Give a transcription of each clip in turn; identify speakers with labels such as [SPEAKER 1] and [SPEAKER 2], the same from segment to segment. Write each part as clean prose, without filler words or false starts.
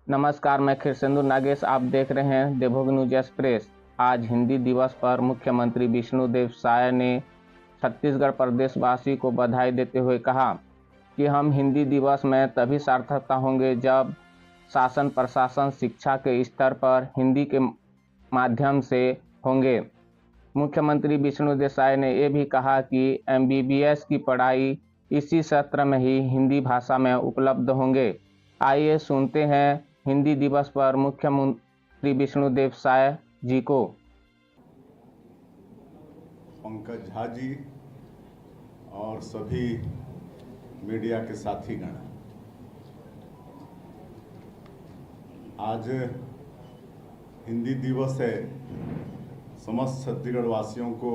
[SPEAKER 1] नमस्कार, मैं खिरसेंदु नागेश। आप देख रहे हैं देवभोग न्यूज एक्सप्रेस। आज हिंदी दिवस पर मुख्यमंत्री विष्णुदेव साय ने छत्तीसगढ़ प्रदेशवासी को बधाई देते हुए कहा कि हम हिंदी दिवस में तभी सार्थकता होंगे जब शासन प्रशासन शिक्षा के स्तर पर हिंदी के माध्यम से होंगे। मुख्यमंत्री विष्णुदेव साय ने यह भी कहा कि MBBS की पढ़ाई इसी सत्र में ही हिंदी भाषा में उपलब्ध होंगे। आइए सुनते हैं हिंदी दिवस पर मुख्यमंत्री विष्णुदेव साय जी को।
[SPEAKER 2] पंकज झा जी और सभी मीडिया के साथीगण, आज हिंदी दिवस है। समस्त छत्तीसगढ़ वासियों को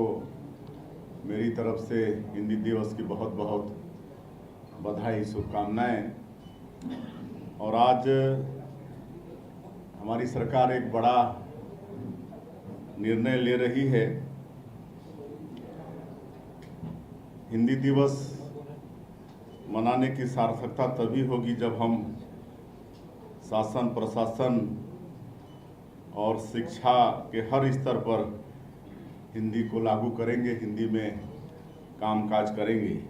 [SPEAKER 2] मेरी तरफ से हिंदी दिवस की बहुत बहुत बधाई, शुभकामनाएं। और आज हमारी सरकार एक बड़ा निर्णय ले रही है। हिंदी दिवस मनाने की सार्थकता तभी होगी जब हम शासन प्रशासन और शिक्षा के हर स्तर पर हिंदी को लागू करेंगे, हिंदी में कामकाज करेंगे।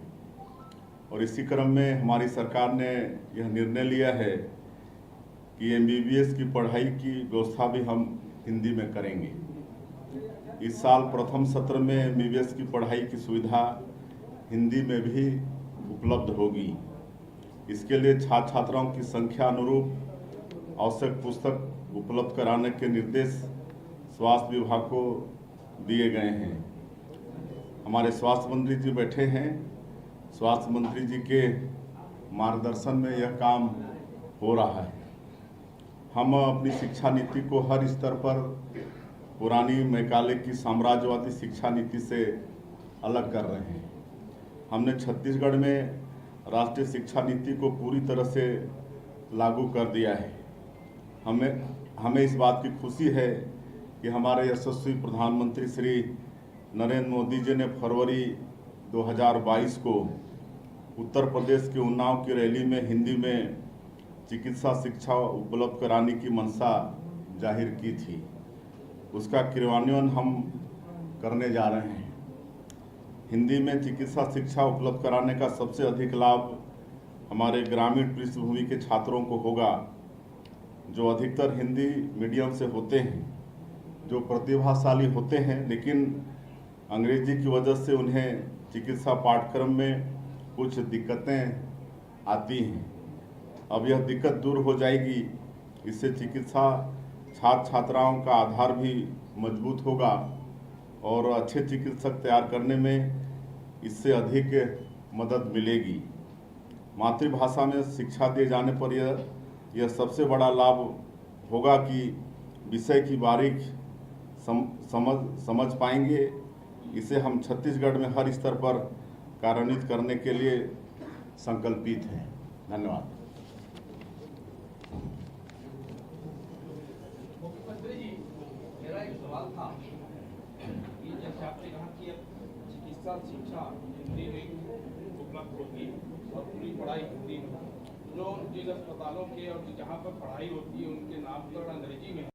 [SPEAKER 2] और इसी क्रम में हमारी सरकार ने यह निर्णय लिया है कि MBBS की पढ़ाई की व्यवस्था भी हम हिंदी में करेंगे। इस साल प्रथम सत्र में MBBS की पढ़ाई की सुविधा हिंदी में भी उपलब्ध होगी। इसके लिए छात्र छात्राओं की संख्या अनुरूप आवश्यक पुस्तक उपलब्ध कराने के निर्देश स्वास्थ्य विभाग को दिए गए हैं। हमारे स्वास्थ्य मंत्री जी बैठे हैं। स्वास्थ्य मंत्री जी के मार्गदर्शन में यह काम हो रहा है। हम अपनी शिक्षा नीति को हर स्तर पर पुरानी मैकाले की साम्राज्यवादी शिक्षा नीति से अलग कर रहे हैं। हमने छत्तीसगढ़ में राष्ट्रीय शिक्षा नीति को पूरी तरह से लागू कर दिया है। हमें इस बात की खुशी है कि हमारे यशस्वी प्रधानमंत्री श्री नरेंद्र मोदी जी ने फरवरी 2022 को उत्तर प्रदेश के उन्नाव की रैली में हिंदी में चिकित्सा शिक्षा उपलब्ध कराने की मंशा जाहिर की थी। उसका क्रियान्वयन हम करने जा रहे हैं। हिंदी में चिकित्सा शिक्षा उपलब्ध कराने का सबसे अधिक लाभ हमारे ग्रामीण पृष्ठभूमि के छात्रों को होगा, जो अधिकतर हिंदी मीडियम से होते हैं, जो प्रतिभाशाली होते हैं, लेकिन अंग्रेजी की वजह से उन्हें चिकित्सा पाठ्यक्रम में कुछ दिक्कतें आती हैं। अब यह दिक्कत दूर हो जाएगी। इससे चिकित्सा छात्र छात्राओं का आधार भी मजबूत होगा और अच्छे चिकित्सक तैयार करने में इससे अधिक मदद मिलेगी। मातृभाषा में शिक्षा दिए जाने पर यह सबसे बड़ा लाभ होगा कि विषय की बारीक समझ पाएंगे। इसे हम छत्तीसगढ़ में हर स्तर पर कार्यान्वित करने के लिए संकल्पित हैं। धन्यवाद।
[SPEAKER 3] मुख्यमंत्री जी, मेरा एक सवाल था कि जैसे आपने कहा कि अब चिकित्सा शिक्षा हिंदी में उपलब्ध होगी और पूरी पढ़ाई हिंदी में, जो जिन अस्पतालों के और जहाँ पर पढ़ाई होती है उनके नामकरण अंग्रेजी में